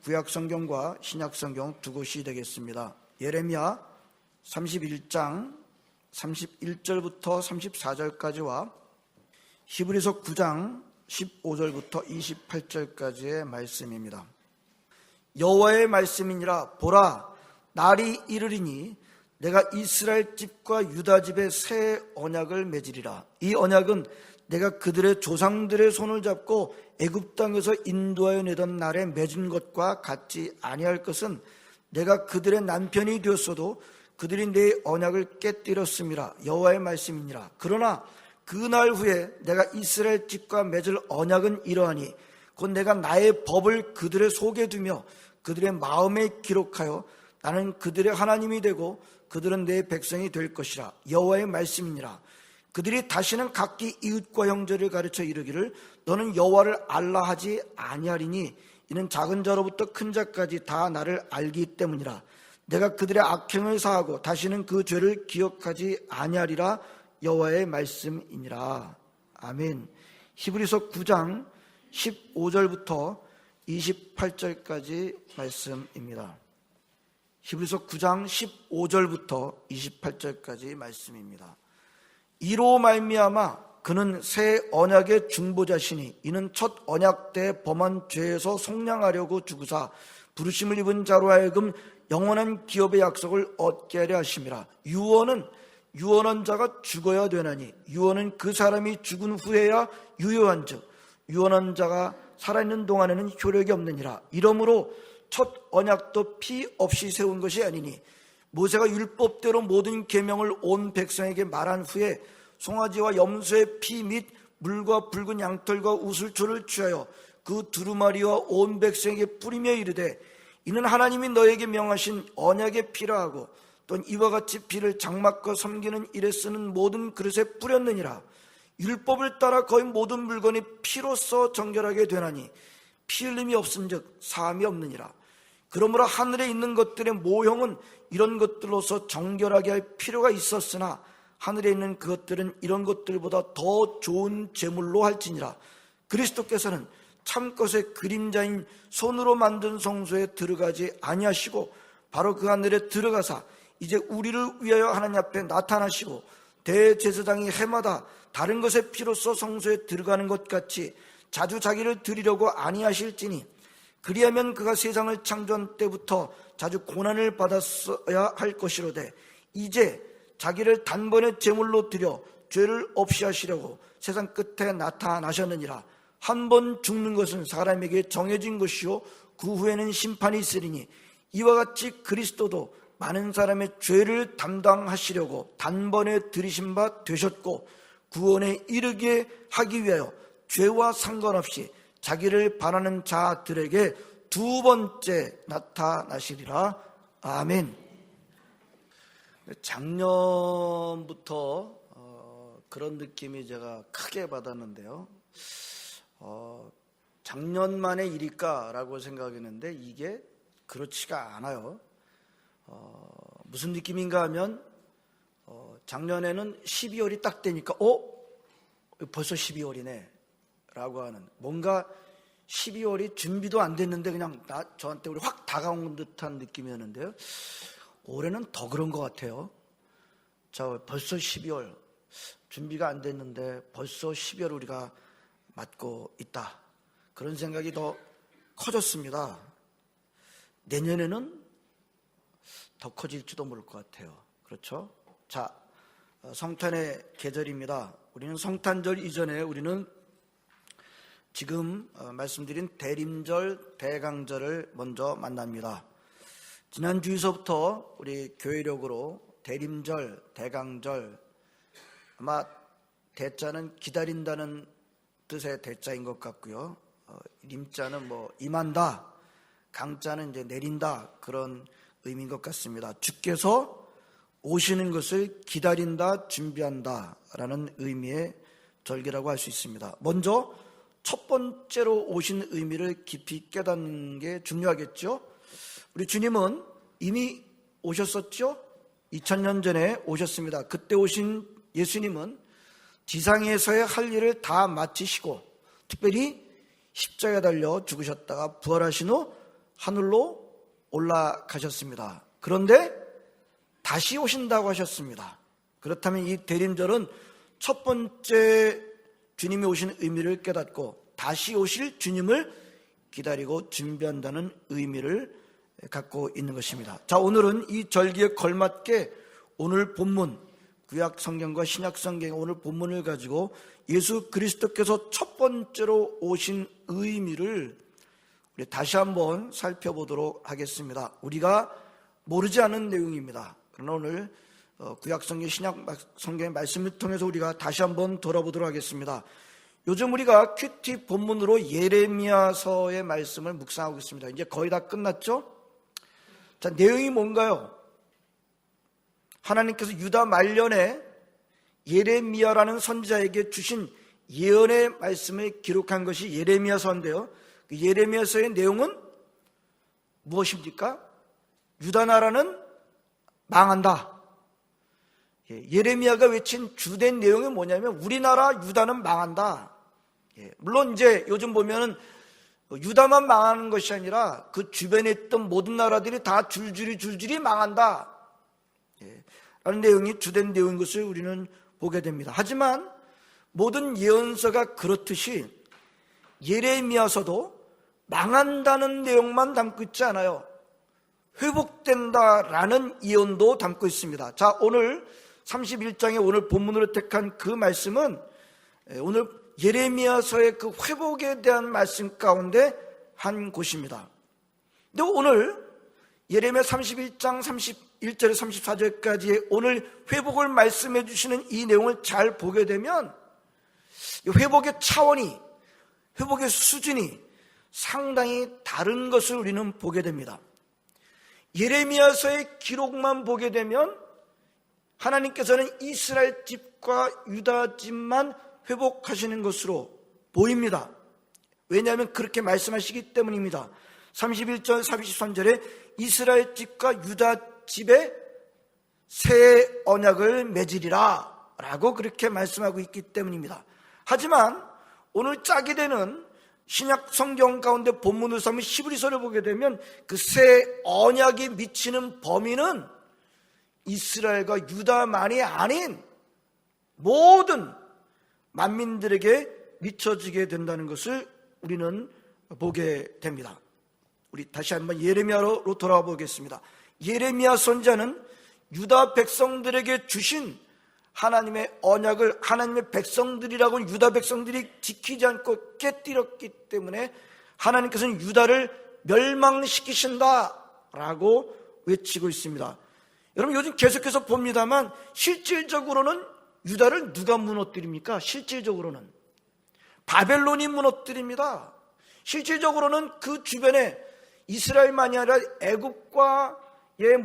구약성경과 신약성경 두 곳이 되겠습니다. 예레미야 31장 31절부터 34절까지와 히브리서 9장 15절부터 28절까지의 말씀입니다. 여호와의 말씀이니라. 보라, 날이 이르리니 내가 이스라엘 집과 유다 집에 새 언약을 맺으리라. 이 언약은 내가 그들의 조상들의 손을 잡고 애굽 땅에서 인도하여 내던 날에 맺은 것과 같지 아니할 것은 내가 그들의 남편이 되었어도 그들이 내 언약을 깨뜨렸음이라. 여호와의 말씀이니라. 그러나 그 날 후에 내가 이스라엘 집과 맺을 언약은 이러하니 곧 내가 나의 법을 그들의 속에 두며 그들의 마음에 기록하여 나는 그들의 하나님이 되고 그들은 내 백성이 될 것이라. 여호와의 말씀이니라. 그들이 다시는 각기 이웃과 형제를 가르쳐 이르기를 너는 여호와를 알라 하지 아니하리니 이는 작은 자로부터 큰 자까지 다 나를 알기 때문이라. 내가 그들의 악행을 사하고 다시는 그 죄를 기억하지 아니하리라. 여호와의 말씀이니라. 아멘. 히브리서 9장 15절부터 28절까지 말씀입니다. 히브리서 9장 15절부터 28절까지 말씀입니다. 이로 말미암아 그는 새 언약의 중보자시니 이는 첫 언약 때 범한 죄에서 속량하려고 주구사 부르심을 입은 자로 하여금 영원한 기업의 약속을 얻게 하려 하심이라. 유언한 자가 죽어야 되나니 유언은 그 사람이 죽은 후에야 유효한즉 유언한 자가 살아있는 동안에는 효력이 없느니라. 이러므로 첫 언약도 피 없이 세운 것이 아니니 모세가 율법대로 모든 계명을 온 백성에게 말한 후에 송아지와 염소의 피 및 물과 붉은 양털과 우슬초를 취하여 그 두루마리와 온 백성에게 뿌리며 이르되 이는 하나님이 너에게 명하신 언약의 피라 하고 또 이와 같이 피를 장막과 섬기는 일에 쓰는 모든 그릇에 뿌렸느니라. 율법을 따라 거의 모든 물건이 피로써 정결하게 되나니 피 흘림이 없은즉 사함이 없느니라. 그러므로 하늘에 있는 것들의 모형은 이런 것들로서 정결하게 할 필요가 있었으나 하늘에 있는 그것들은 이런 것들보다 더 좋은 제물로 할지니라. 그리스도께서는 참것의 그림자인 손으로 만든 성소에 들어가지 아니하시고 바로 그 하늘에 들어가사 이제 우리를 위하여 하나님 앞에 나타나시고 대제사장이 해마다 다른 것의 피로써 성소에 들어가는 것 같이 자주 자기를 드리려고 아니하실지니 그리하면 그가 세상을 창조한 때부터 자주 고난을 받았어야 할 것이로되 이제 자기를 단번에 제물로 드려 죄를 없이 하시려고 세상 끝에 나타나셨느니라. 한 번 죽는 것은 사람에게 정해진 것이요 그 후에는 심판이 있으리니 이와 같이 그리스도도 많은 사람의 죄를 담당하시려고 단번에 들이신 바 되셨고 구원에 이르게 하기 위하여 죄와 상관없이 자기를 바라는 자들에게 두 번째 나타나시리라. 아멘. 작년부터 그런 느낌이 제가 크게 받았는데요. 작년만의 일일까라고 생각했는데 이게 그렇지가 않아요. 무슨 느낌인가 하면 작년에는 12월이 딱 되니까 벌써 12월이네 라고 하는, 뭔가 12월이 준비도 안 됐는데 그냥 저한테 우리 확 다가온 듯한 느낌이었는데요. 올해는 더 그런 것 같아요. 벌써 12월, 준비가 안 됐는데 벌써 12월 우리가 맞고 있다, 그런 생각이 더 커졌습니다. 내년에는 더 커질지도 모를 것 같아요. 그렇죠? 자, 성탄의 계절입니다. 우리는 성탄절 이전에 우리는 지금 말씀드린 대림절, 대강절을 먼저 만납니다. 지난 주에서부터 우리 교회력으로 대림절, 대강절, 아마 대자는 기다린다는 뜻의 대자인 것 같고요. 림자는 임한다, 강자는 이제 내린다, 그런 의미인 것 같습니다. 주께서 오시는 것을 기다린다, 준비한다 라는 의미의 절기라고 할 수 있습니다. 먼저 첫 번째로 오신 의미를 깊이 깨닫는 게 중요하겠죠. 우리 주님은 이미 오셨었죠. 2000년 전에 오셨습니다. 그때 오신 예수님은 지상에서의 할 일을 다 마치시고 특별히 십자가에 달려 죽으셨다가 부활하신 후 하늘로 올라가셨습니다. 그런데 다시 오신다고 하셨습니다. 그렇다면 이 대림절은 첫 번째 주님이 오신 의미를 깨닫고 다시 오실 주님을 기다리고 준비한다는 의미를 갖고 있는 것입니다. 자, 오늘은 이 절기에 걸맞게 오늘 본문, 구약 성경과 신약 성경의 오늘 본문을 가지고 예수 그리스도께서 첫 번째로 오신 의미를 우리 다시 한번 살펴보도록 하겠습니다. 우리가 모르지 않은 내용입니다. 그러나 오늘 구약 성경, 신약 성경의 말씀을 통해서 우리가 다시 한번 돌아보도록 하겠습니다. 요즘 우리가 큐티 본문으로 예레미야서의 말씀을 묵상하고 있습니다. 이제 거의 다 끝났죠? 자, 내용이 뭔가요? 하나님께서 유다 말년에 예레미야라는 선지자에게 주신 예언의 말씀을 기록한 것이 예레미야서인데요. 그 예레미야서의 내용은 무엇입니까? 유다 나라는 망한다. 예레미야가 외친 주된 내용이 뭐냐면 우리나라 유다는 망한다. 물론 이제 요즘 보면은 유다만 망하는 것이 아니라 그 주변에 있던 모든 나라들이 다 줄줄이 망한다 라는 내용이 주된 내용인 것을 우리는 보게 됩니다. 하지만 모든 예언서가 그렇듯이 예레미야서도 망한다는 내용만 담고 있지 않아요. 회복된다라는 예언도 담고 있습니다. 자, 오늘 31장의 오늘 본문으로 택한 그 말씀은 오늘 예레미야서의 그 회복에 대한 말씀 가운데 한 곳입니다. 근데 오늘 예레미야 31장 31절에서 34절까지의 오늘 회복을 말씀해 주시는 이 내용을 잘 보게 되면 회복의 차원이, 회복의 수준이 상당히 다른 것을 우리는 보게 됩니다. 예레미야서의 기록만 보게 되면 하나님께서는 이스라엘 집과 유다 집만 회복하시는 것으로 보입니다. 왜냐하면 그렇게 말씀하시기 때문입니다. 31절 33절에 이스라엘 집과 유다 집에 새 언약을 맺으리라 라고 그렇게 말씀하고 있기 때문입니다. 하지만 오늘 짝이 되는 신약 성경 가운데 본문으로 삼은 히브리서를 보게 되면 그 새 언약이 미치는 범위는 이스라엘과 유다만이 아닌 모든 만민들에게 미쳐지게 된다는 것을 우리는 보게 됩니다. 우리 다시 한번 예레미야로 돌아와 보겠습니다. 예레미야 선지자는 유다 백성들에게 주신 하나님의 언약을 하나님의 백성들이라고 유다 백성들이 지키지 않고 깨뜨렸기 때문에 하나님께서는 유다를 멸망시키신다라고 외치고 있습니다. 여러분 요즘 계속해서 봅니다만 실질적으로는 유다를 누가 무너뜨립니까? 실질적으로는 바벨론이 무너뜨립니다. 실질적으로는 그 주변에 이스라엘만이 아니라 애굽과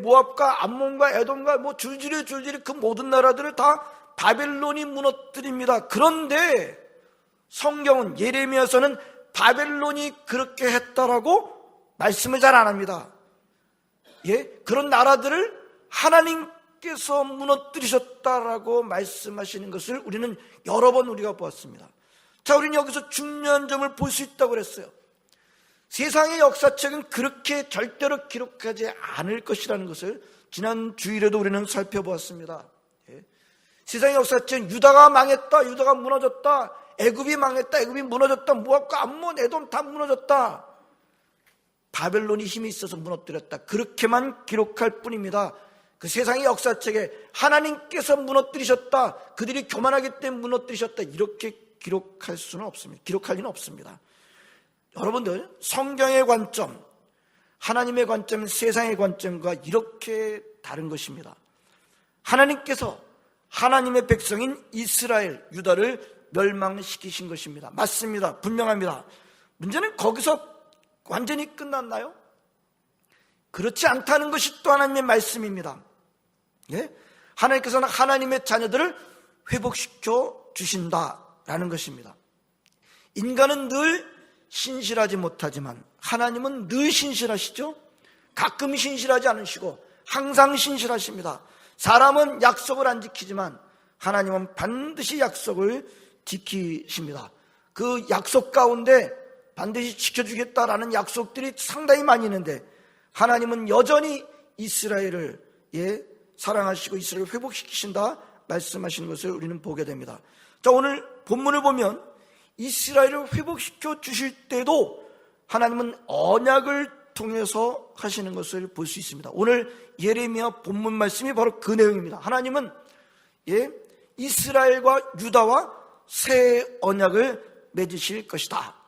모압과 암몬과 에돔과 뭐 줄줄이 그 모든 나라들을 다 바벨론이 무너뜨립니다. 그런데 성경은 예레미야서는 바벨론이 그렇게 했다라고 말씀을 잘 안 합니다. 그런 나라들을 하나님께서 무너뜨리셨다라고 말씀하시는 것을 우리는 여러 번 우리가 보았습니다. 자, 우리는 여기서 중요한 점을 볼 수 있다고 그랬어요. 세상의 역사책은 그렇게 절대로 기록하지 않을 것이라는 것을 지난 주일에도 우리는 살펴보았습니다. 세상의 역사책은 유다가 망했다, 유다가 무너졌다, 애굽이 망했다, 애굽이 무너졌다, 모압과 암몬, 에돔 다 무너졌다, 바벨론이 힘이 있어서 무너뜨렸다, 그렇게만 기록할 뿐입니다. 그 세상의 역사책에 하나님께서 무너뜨리셨다, 그들이 교만하기 때문에 무너뜨리셨다, 이렇게 기록할 수는 없습니다. 기록할 리는 없습니다. 여러분들, 성경의 관점, 하나님의 관점, 세상의 관점과 이렇게 다른 것입니다. 하나님께서 하나님의 백성인 이스라엘, 유다를 멸망시키신 것입니다. 맞습니다. 분명합니다. 문제는 거기서 완전히 끝났나요? 그렇지 않다는 것이 또 하나님의 말씀입니다. 하나님께서는 하나님의 자녀들을 회복시켜 주신다라는 것입니다. 인간은 늘 신실하지 못하지만 하나님은 늘 신실하시죠. 가끔 신실하지 않으시고 항상 신실하십니다. 사람은 약속을 안 지키지만 하나님은 반드시 약속을 지키십니다. 그 약속 가운데 반드시 지켜주겠다라는 약속들이 상당히 많이 있는데 하나님은 여전히 이스라엘을 사랑하시고 이스라엘을 회복시키신다 말씀하시는 것을 우리는 보게 됩니다. 자, 오늘 본문을 보면 이스라엘을 회복시켜 주실 때도 하나님은 언약을 통해서 하시는 것을 볼 수 있습니다. 오늘 예레미야 본문 말씀이 바로 그 내용입니다. 하나님은 이스라엘과 유다와 새 언약을 맺으실 것이다.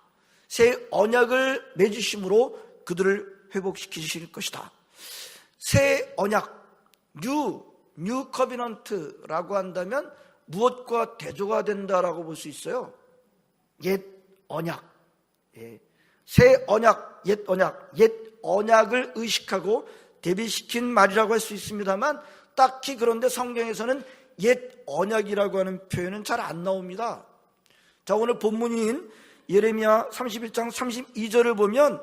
새 언약을 맺으심으로 그들을 회복시키실 것이다. 새 언약, 뉴 커비넌트라고 한다면 무엇과 대조가 된다라고 볼 수 있어요? 옛 언약, 새 언약, 옛 언약, 옛 언약을 의식하고 대비시킨 말이라고 할 수 있습니다만 딱히 그런데 성경에서는 옛 언약이라고 하는 표현은 잘 안 나옵니다. 자, 오늘 본문인 예레미야 31장 32절을 보면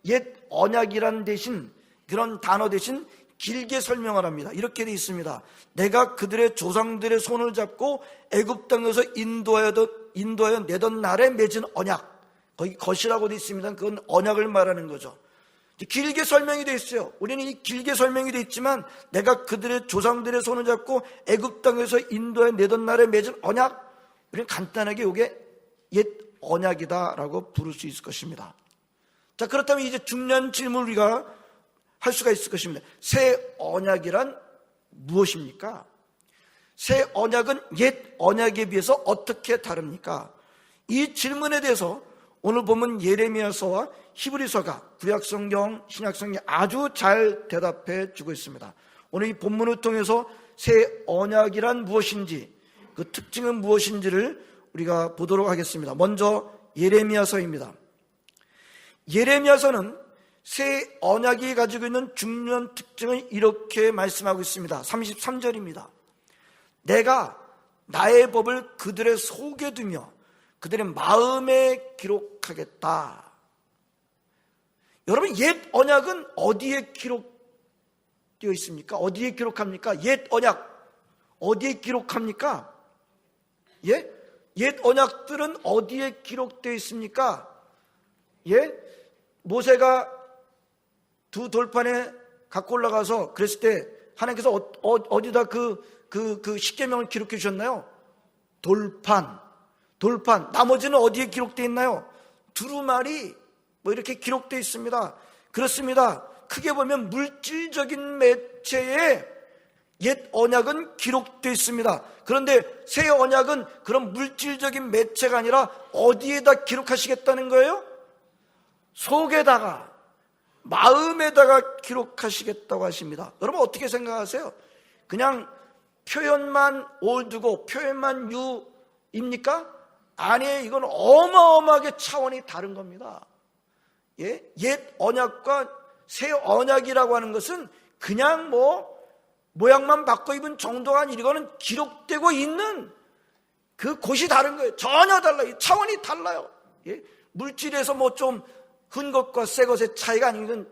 옛 언약이란 대신 그런 단어 대신 길게 설명을 합니다. 이렇게 되어 있습니다. 내가 그들의 조상들의 손을 잡고 애굽 땅에서 인도하여 내던 날에 맺은 언약, 거기 것이라고 되어 있습니다. 그건 언약을 말하는 거죠. 길게 설명이 되어 있어요. 우리는 이 길게 설명이 되어 있지만 내가 그들의 조상들의 손을 잡고 애굽 땅에서 인도하여 내던 날에 맺은 언약, 우리는 간단하게 이게 옛 언약이다라고 부를 수 있을 것입니다. 자, 그렇다면 이제 중요한 질문을 우리가 할 수가 있을 것입니다. 새 언약이란 무엇입니까? 새 언약은 옛 언약에 비해서 어떻게 다릅니까? 이 질문에 대해서 오늘 보면 예레미야서와 히브리서가 구약성경, 신약성경이 아주 잘 대답해 주고 있습니다. 오늘 이 본문을 통해서 새 언약이란 무엇인지, 그 특징은 무엇인지를 우리가 보도록 하겠습니다. 먼저 예레미야서입니다. 예레미야서는 새 언약이 가지고 있는 중요한 특징을 이렇게 말씀하고 있습니다. 33절입니다. 내가 나의 법을 그들의 속에 두며 그들의 마음에 기록하겠다. 여러분, 옛 언약은 어디에 기록되어 있습니까? 어디에 기록합니까? 옛 언약 어디에 기록합니까? 옛 언약들은 어디에 기록되어 있습니까? 모세가 두 돌판에 갖고 올라가서 그랬을 때 하나님께서 어디다 그 십계명을 기록해 주셨나요? 돌판. 나머지는 어디에 기록되어 있나요? 두루마리 이렇게 기록되어 있습니다. 그렇습니다. 크게 보면 물질적인 매체에 옛 언약은 기록되어 있습니다. 그런데 새 언약은 그런 물질적인 매체가 아니라 어디에다 기록하시겠다는 거예요? 속에다가, 마음에다가 기록하시겠다고 하십니다. 여러분 어떻게 생각하세요? 그냥 표현만 올드고 표현만 뉴입니까? 아니에요. 이건 어마어마하게 차원이 다른 겁니다. 옛 언약과 새 언약이라고 하는 것은 그냥 모양만 바꿔 입은 정도가 아니라 이거는 기록되고 있는 그 곳이 다른 거예요. 전혀 달라요. 차원이 달라요. 물질에서 좀 흔 것과 새 것의 차이가 아니면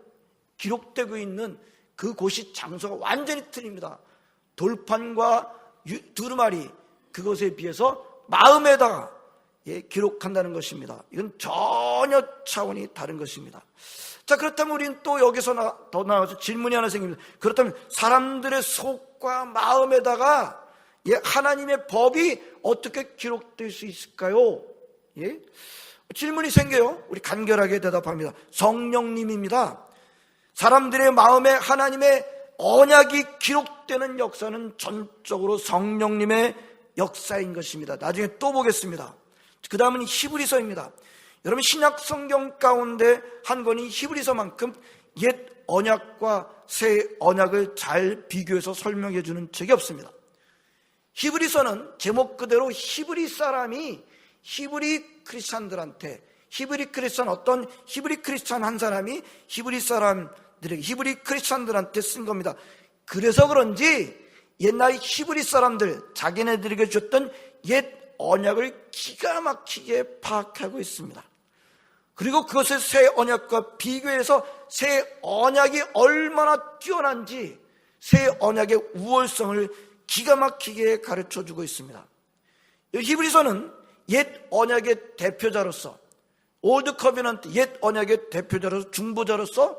기록되고 있는 그 곳이 장소가 완전히 틀립니다. 돌판과 두루마리, 그것에 비해서 마음에다가 기록한다는 것입니다. 이건 전혀 차원이 다른 것입니다. 자, 그렇다면 우리는 또 여기서 더 나와서 질문이 하나 생깁니다. 그렇다면 사람들의 속과 마음에다가 하나님의 법이 어떻게 기록될 수 있을까요? 질문이 생겨요. 우리 간결하게 대답합니다. 성령님입니다. 사람들의 마음에 하나님의 언약이 기록되는 역사는 전적으로 성령님의 역사인 것입니다. 나중에 또 보겠습니다. 그 다음은 히브리서입니다. 여러분, 신약 성경 가운데 한 권이 히브리서만큼 옛 언약과 새 언약을 잘 비교해서 설명해 주는 책이 없습니다. 히브리서는 제목 그대로 히브리 사람이 히브리 크리스찬들한테, 히브리 크리스찬 한 사람이 히브리 사람들에게, 히브리 크리스찬들한테 쓴 겁니다. 그래서 그런지 옛날 히브리 사람들, 자기네들에게 줬던 옛 언약을 기가 막히게 파악하고 있습니다. 그리고 그것을 새 언약과 비교해서 새 언약이 얼마나 뛰어난지 새 언약의 우월성을 기가 막히게 가르쳐주고 있습니다. 히브리서는 옛 언약의 대표자로서 올드 커비넌트, 옛 언약의 대표자로서 중보자로서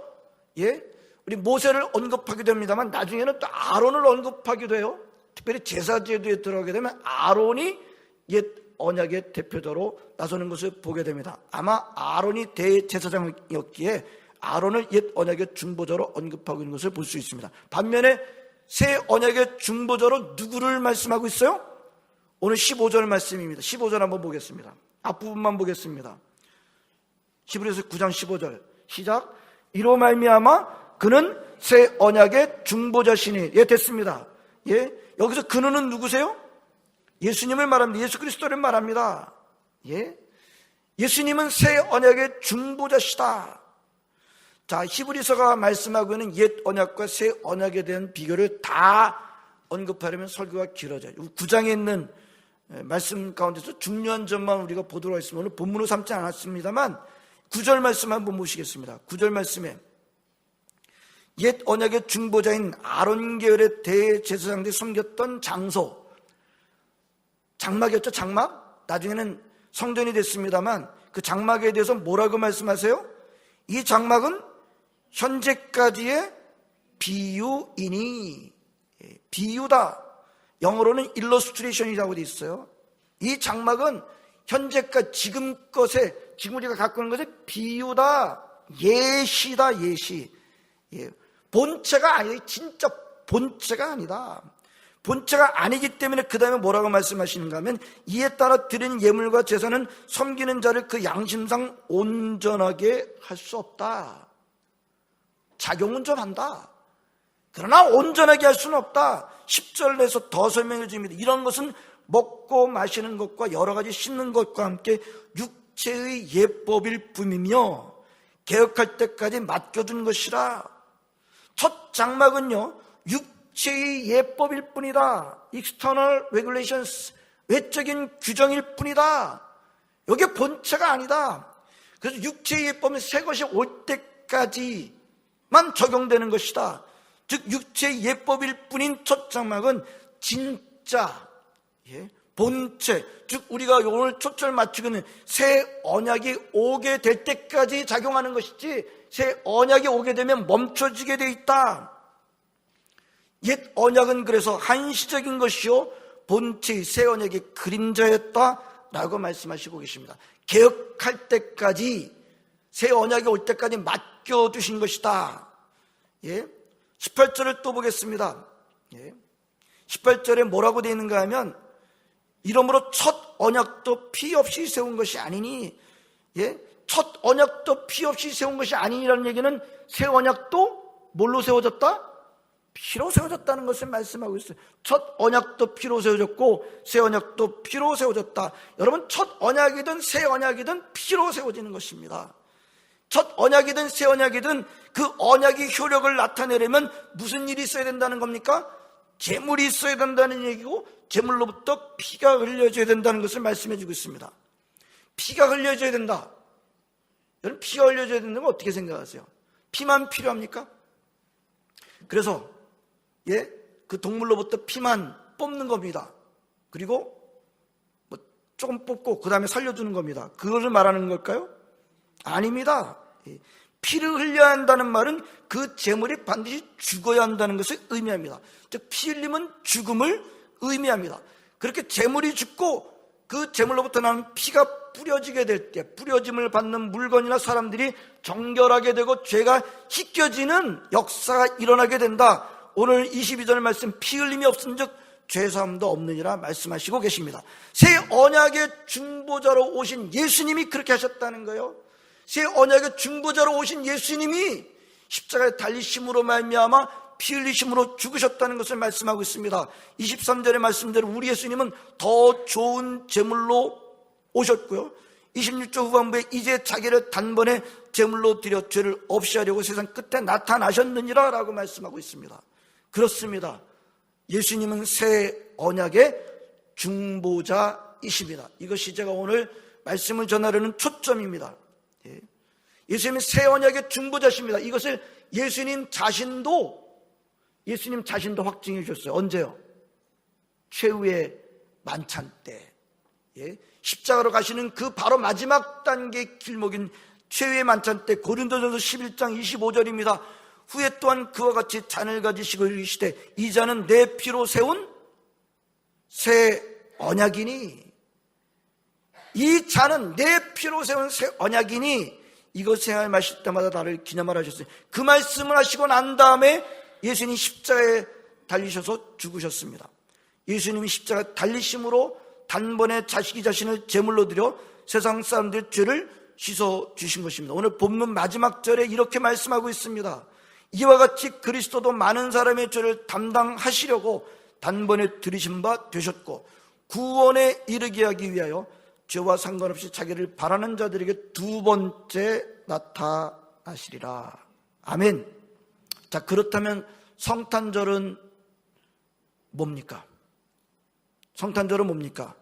우리 모세를 언급하게 됩니다만 나중에는 또 아론을 언급하기도 해요. 특별히 제사제도에 들어가게 되면 아론이 옛 언약의 대표자로 나서는 것을 보게 됩니다. 아마 아론이 대제사장이었기에 아론을 옛 언약의 중보자로 언급하고 있는 것을 볼 수 있습니다. 반면에 새 언약의 중보자로 누구를 말씀하고 있어요? 오늘 15절 말씀입니다. 15절 한번 보겠습니다. 앞부분만 보겠습니다. 히브리서 9장 15절 시작. 이로 말미암아 그는 새 언약의 중보자시니. 됐습니다. 여기서 그는 누구세요? 예수님을 말합니다. 예수 그리스도를 말합니다. 예수님은 새 언약의 중보자시다. 자, 히브리서가 말씀하고 있는 옛 언약과 새 언약에 대한 비교를 다 언급하려면 설교가 길어져요. 9장에 있는 말씀 가운데서 중요한 점만 우리가 보도록 하겠습니다. 오늘 본문으로 삼지 않았습니다만 9절 말씀 한번 보시겠습니다. 9절 말씀에 옛 언약의 중보자인 아론 계열의 대제사장들이 섬겼던 장소, 장막이었죠. 장막. 나중에는 성전이 됐습니다만 그 장막에 대해서 뭐라고 말씀하세요? 이 장막은 현재까지의 비유이니. 비유다. 영어로는 일러스트레이션이라고 되어 있어요. 이 장막은 현재까지 지금 우리가 갖고 있는 것의 비유다. 예시다. 예시. 본체가 아니에요. 진짜 본체가 아니다. 본체가 아니기 때문에 그 다음에 뭐라고 말씀하시는가 하면 이에 따라 드린 예물과 제사는 섬기는 자를 그 양심상 온전하게 할 수 없다. 작용은 좀 한다. 그러나 온전하게 할 수는 없다. 10절에서 더 설명해 줍니다. 이런 것은 먹고 마시는 것과 여러 가지 씻는 것과 함께 육체의 예법일 뿐이며 개혁할 때까지 맡겨둔 것이라. 첫 장막은요, 육체의 예법일 뿐이다. External regulations, 외적인 규정일 뿐이다. 이게 본체가 아니다. 그래서 육체의 예법은 새 것이 올 때까지만 적용되는 것이다. 즉 육체의 예법일 뿐인 첫 장막은 진짜 본체, 즉 우리가 오늘 초점을 맞추고 있는 새 언약이 오게 될 때까지 작용하는 것이지 새 언약이 오게 되면 멈춰지게 돼 있다. 옛 언약은 그래서 한시적인 것이요 본체의 새 언약의 그림자였다라고 말씀하시고 계십니다. 개혁할 때까지 새 언약이 올 때까지 맡겨두신 것이다. 18절을 또 보겠습니다. 18절에 뭐라고 되어 있는가 하면 이러므로 첫 언약도 피 없이 세운 것이 아니니. 첫 언약도 피 없이 세운 것이 아니니라는 얘기는 새 언약도 뭘로 세워졌다? 피로 세워졌다는 것을 말씀하고 있어요. 첫 언약도 피로 세워졌고 새 언약도 피로 세워졌다. 여러분, 첫 언약이든 새 언약이든 피로 세워지는 것입니다. 첫 언약이든 새 언약이든 그 언약의 효력을 나타내려면 무슨 일이 있어야 된다는 겁니까? 제물이 있어야 된다는 얘기고 제물로부터 피가 흘려져야 된다는 것을 말씀해 주고 있습니다. 피가 흘려져야 된다. 여러분, 피가 흘려져야 된다는 건 어떻게 생각하세요? 피만 필요합니까? 그래서 그 동물로부터 피만 뽑는 겁니다. 그리고 뭐 조금 뽑고 그 다음에 살려주는 겁니다. 그거를 말하는 걸까요? 아닙니다. 피를 흘려야 한다는 말은 그 제물이 반드시 죽어야 한다는 것을 의미합니다. 즉 피 흘림은 죽음을 의미합니다. 그렇게 제물이 죽고 그 제물로부터 나는 피가 뿌려지게 될 때 뿌려짐을 받는 물건이나 사람들이 정결하게 되고 죄가 씻겨지는 역사가 일어나게 된다. 오늘 22절 말씀 피 흘림이 없은 즉 죄사함도 없느니라 말씀하시고 계십니다. 새 언약의 중보자로 오신 예수님이 그렇게 하셨다는 거예요. 새 언약의 중보자로 오신 예수님이 십자가에 달리심으로 말미암아 피 흘리심으로 죽으셨다는 것을 말씀하고 있습니다. 23절의 말씀대로 우리 예수님은 더 좋은 제물로 오셨고요. 26절 후반부에 이제 자기를 단번에 제물로 드려 죄를 없이 하려고 세상 끝에 나타나셨느니라 라고 말씀하고 있습니다. 그렇습니다. 예수님은 새 언약의 중보자이십니다. 이것이 제가 오늘 말씀을 전하려는 초점입니다. 예수님은 새 언약의 중보자십니다. 이것을 예수님 자신도 확증해 주셨어요. 언제요? 최후의 만찬 때. 십자가로 가시는 그 바로 마지막 단계 길목인 최후의 만찬 때 고린도전서 11장 25절입니다. 후에 또한 그와 같이 잔을 가지시고 이르시되 이 잔은 내 피로 세운 새 언약이니, 이 잔은 내 피로 세운 새 언약이니 이것을 마실 때마다 나를 기념하라 하셨어요. 그 말씀을 하시고 난 다음에 예수님이 십자가에 달리셔서 죽으셨습니다. 예수님이 십자가에 달리심으로 단번에 자식이 자신을 제물로 드려 세상 사람들의 죄를 씻어주신 것입니다. 오늘 본문 마지막 절에 이렇게 말씀하고 있습니다. 이와 같이 그리스도도 많은 사람의 죄를 담당하시려고 단번에 들이신 바 되셨고 구원에 이르게 하기 위하여 죄와 상관없이 자기를 바라는 자들에게 두 번째 나타나시리라. 아멘. 자, 그렇다면 성탄절은 뭡니까? 성탄절은 뭡니까?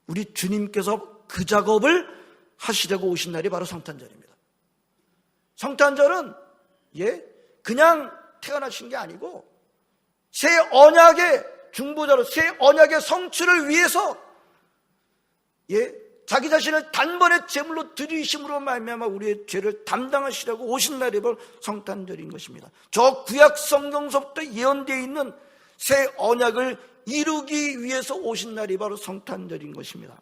우리 주님께서 그 작업을 하시려고 오신 날이 바로 성탄절입니다. 성탄절은 그냥 태어나신 게 아니고 새 언약의 중보자로 새 언약의 성취를 위해서 자기 자신을 단번에 제물로 드리심으로 말미암아 우리의 죄를 담당하시려고 오신 날이 바로 성탄절인 것입니다. 저 구약 성경서부터 예언되어 있는 새 언약을 이루기 위해서 오신 날이 바로 성탄절인 것입니다.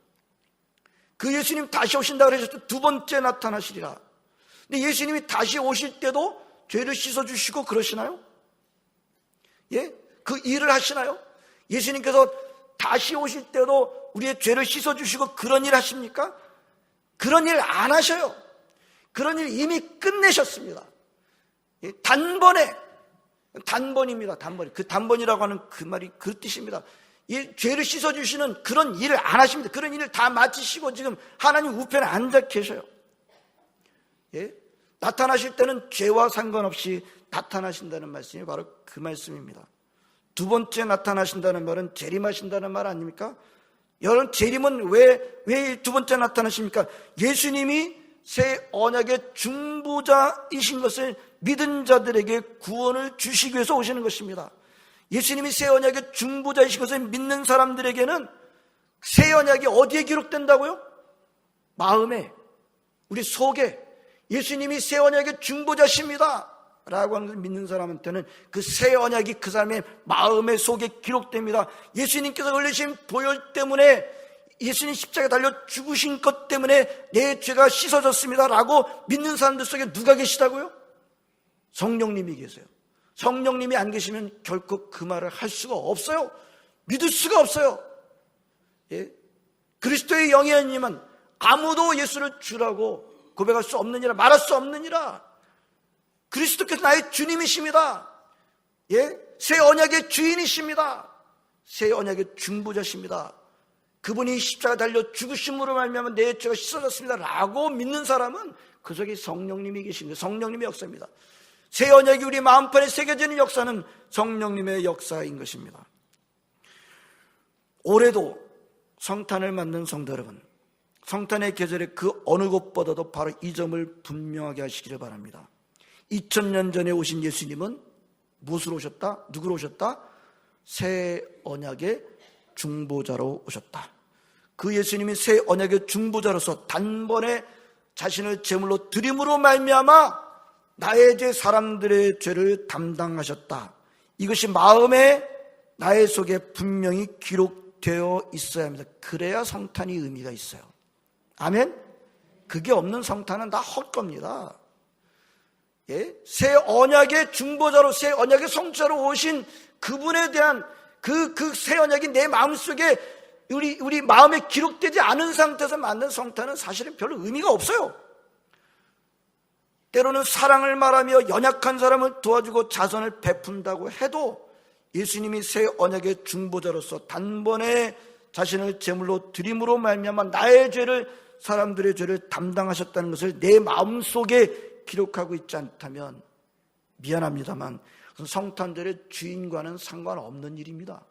그 예수님 다시 오신다 그러셨을 때 두 번째 나타나시리라. 근데 예수님이 다시 오실 때도 죄를 씻어주시고 그러시나요? 그 일을 하시나요? 예수님께서 다시 오실 때도 우리의 죄를 씻어주시고 그런 일 하십니까? 그런 일 안 하셔요. 그런 일 이미 끝내셨습니다. 단번입니다. 단번. 그 단번이라고 하는 그 말이 그 뜻입니다. 이 죄를 씻어주시는 그런 일을 안 하십니다. 그런 일을 다 마치시고 지금 하나님 우편에 앉아 계셔요. 나타나실 때는 죄와 상관없이 나타나신다는 말씀이 바로 그 말씀입니다. 두 번째 나타나신다는 말은 재림하신다는 말 아닙니까? 여러분, 재림은 왜 두 번째 나타나십니까? 예수님이 새 언약의 중보자이신 것을 믿은 자들에게 구원을 주시기 위해서 오시는 것입니다. 예수님이 새 언약의 중보자이신 것을 믿는 사람들에게는 새 언약이 어디에 기록된다고요? 마음에, 우리 속에 예수님이 새 언약의 중보자십니다 라고 하는 것을 믿는 사람한테는 그 새 언약이 그 사람의 마음의 속에 기록됩니다. 예수님께서 흘리신 보혈 때문에, 예수님 십자가에 달려 죽으신 것 때문에 내 죄가 씻어졌습니다 라고 믿는 사람들 속에 누가 계시다고요? 성령님이 계세요. 성령님이 안 계시면 결코 그 말을 할 수가 없어요. 믿을 수가 없어요. 그리스도의 영이 아니면 아무도 예수를 주라고 고백할 수 없느니라, 말할 수 없느니라. 그리스도께서 나의 주님이십니다. 새 언약의 주인이십니다. 새 언약의 중보자십니다. 그분이 십자가 달려 죽으심으로 말미암아 내 죄가 씻어졌습니다 라고 믿는 사람은 그 속에 성령님이 계십니다. 성령님의 역사입니다. 새 언약이 우리 마음판에 새겨지는 역사는 성령님의 역사인 것입니다. 올해도 성탄을 맞는 성도 여러분, 성탄의 계절에 그 어느 곳보다도 바로 이 점을 분명하게 하시기를 바랍니다. 2000년 전에 오신 예수님은 무엇으로 오셨다? 누구로 오셨다? 새 언약의 중보자로 오셨다. 그 예수님이 새 언약의 중보자로서 단번에 자신을 제물로 드림으로 말미암아 나의 죄, 사람들의 죄를 담당하셨다. 이것이 마음에, 나의 속에 분명히 기록되어 있어야 합니다. 그래야 성탄이 의미가 있어요. 아멘? 그게 없는 성탄은 다 헛겁니다. 새 언약의 중보자로, 새 언약의 성자로 오신 그분에 대한 그 새 언약이 내 마음속에 우리 마음에 기록되지 않은 상태에서 만든 성탄은 사실은 별로 의미가 없어요. 때로는 사랑을 말하며 연약한 사람을 도와주고 자선을 베푼다고 해도 예수님이 새 언약의 중보자로서 단번에 자신을 제물로 드림으로 말미암아 나의 죄를, 사람들의 죄를 담당하셨다는 것을 내 마음속에 기록하고 있지 않다면 미안합니다만 성탄절의 주인과는 상관없는 일입니다.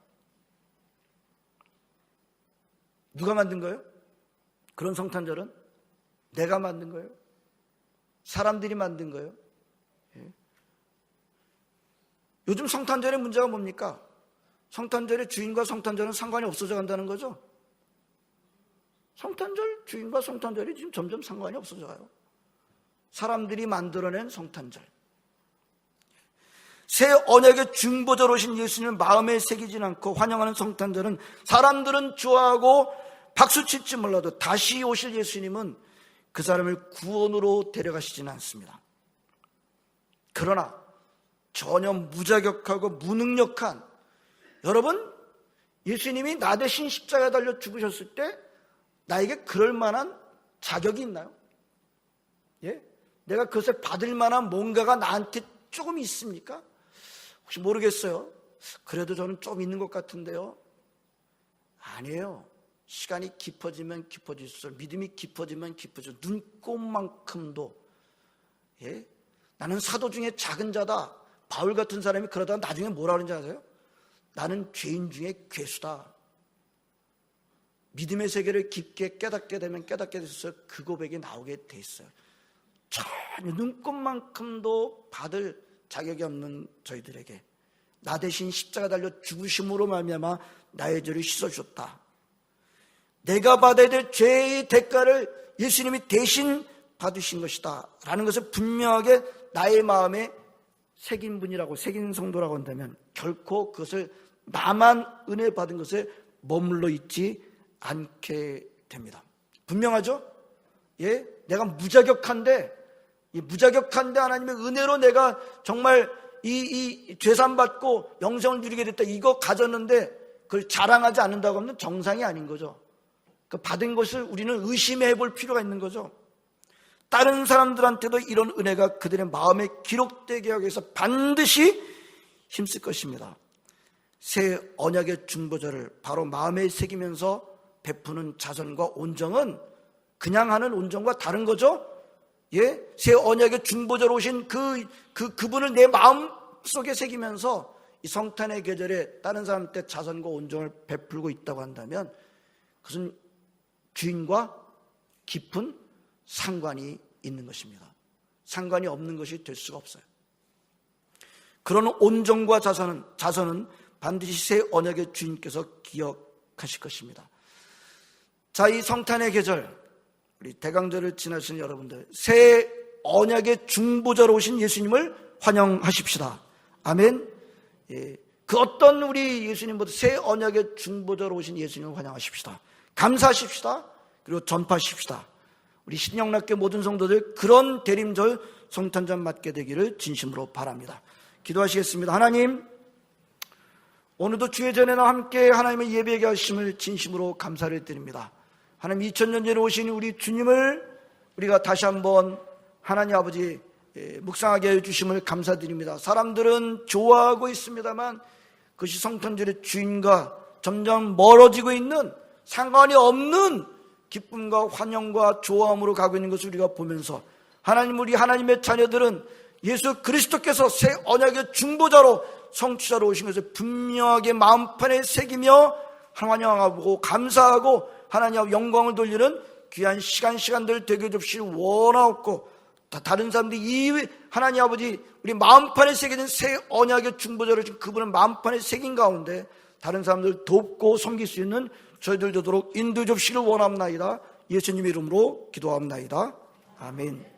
누가 만든 거예요? 그런 성탄절은 내가 만든 거예요? 사람들이 만든 거예요? 요즘 성탄절의 문제가 뭡니까? 성탄절의 주인과 성탄절은 상관이 없어져 간다는 거죠. 성탄절 주인과 성탄절이 지금 점점 상관이 없어져요. 사람들이 만들어낸 성탄절. 새 언약의 중보자로 오신 예수님을 마음에 새기진 않고 환영하는 성탄절은 사람들은 좋아하고 박수칠지 몰라도 다시 오실 예수님은 그 사람을 구원으로 데려가시지는 않습니다. 그러나 전혀 무자격하고 무능력한, 여러분, 예수님이 나 대신 십자가에 달려 죽으셨을 때 나에게 그럴 만한 자격이 있나요? 예? 내가 그것을 받을 만한 뭔가가 나한테 조금 있습니까? 혹시 모르겠어요. 그래도 저는 좀 있는 것 같은데요. 아니에요. 시간이 깊어지면 깊어질수록, 믿음이 깊어지면 깊어질수록 눈꼽만큼도, 예? 나는 사도 중에 작은 자다. 바울 같은 사람이 그러다가 나중에 뭐라 그러는지 아세요? 나는 죄인 중에 괴수다. 믿음의 세계를 깊게 깨닫게 되면 깨닫게 돼서 그 고백이 나오게 돼 있어요. 전혀 눈꼽만큼도 받을 자격이 없는 저희들에게 나 대신 십자가 달려 죽으심으로 말미암아 나의 죄를 씻어주셨다. 내가 받아야 될 죄의 대가를 예수님이 대신 받으신 것이다 라는 것을 분명하게 나의 마음에 새긴 분이라고, 새긴 성도라고 한다면 결코 그것을 나만 은혜 받은 것에 머물러 있지 않게 됩니다. 분명하죠? 예? 내가 무자격한데 하나님의 은혜로 내가 정말 이 죄산 받고 영생을 누리게 됐다, 이거 가졌는데 그걸 자랑하지 않는다고 하면 정상이 아닌 거죠. 그 받은 것을 우리는 의심해 볼 필요가 있는 거죠. 다른 사람들한테도 이런 은혜가 그들의 마음에 기록되게 하기 위해서 반드시 힘쓸 것입니다. 새 언약의 중보자를 바로 마음에 새기면서 베푸는 자선과 온정은 그냥 하는 온정과 다른 거죠. 예? 새 언약의 중보자로 오신 그분을 내 마음 속에 새기면서 이 성탄의 계절에 다른 사람한테 자선과 온정을 베풀고 있다고 한다면 그것은 주인과 깊은 상관이 있는 것입니다. 상관이 없는 것이 될 수가 없어요. 그런 온정과 자선은 반드시 새 언약의 주인께서 기억하실 것입니다. 자, 이 성탄의 계절, 우리 대강절을 지나시는 여러분들, 새 언약의 중보자로 오신 예수님을 환영하십시다. 아멘. 예, 그 어떤 우리 예수님보다 새 언약의 중보자로 오신 예수님을 환영하십시다. 감사하십시다. 그리고 전파하십시다. 우리 신영락교 모든 성도들 그런 대림절 성탄절 맞게 되기를 진심으로 바랍니다. 기도하시겠습니다. 하나님, 오늘도 주의 전에나 함께 하나님의 예배하게 하심을 진심으로 감사를 드립니다. 하나님, 2000년 전에 오신 우리 주님을 우리가 다시 한번 하나님 아버지 묵상하게 해주심을 감사드립니다. 사람들은 좋아하고 있습니다만 그것이 성탄절의 주인과 점점 멀어지고 있는, 상관이 없는 기쁨과 환영과 좋아함으로 가고 있는 것을 우리가 보면서, 하나님, 우리 하나님의 자녀들은 예수 그리스도께서 새 언약의 중보자로 성취자로 오신 것을 분명하게 마음판에 새기며 환영하고 감사하고 하나님 영광을 돌리는 귀한 시간들 되게 줍시길 원하옵고, 다른 사람들이 이 하나님 아버지 우리 마음판에 새겨진 새 언약의 중보자로 지금 그분을 마음판에 새긴 가운데 다른 사람들 돕고 섬길 수 있는 저희들 되도록 인도해 줍시길 원합나이다. 예수님 이름으로 기도합나이다. 아멘.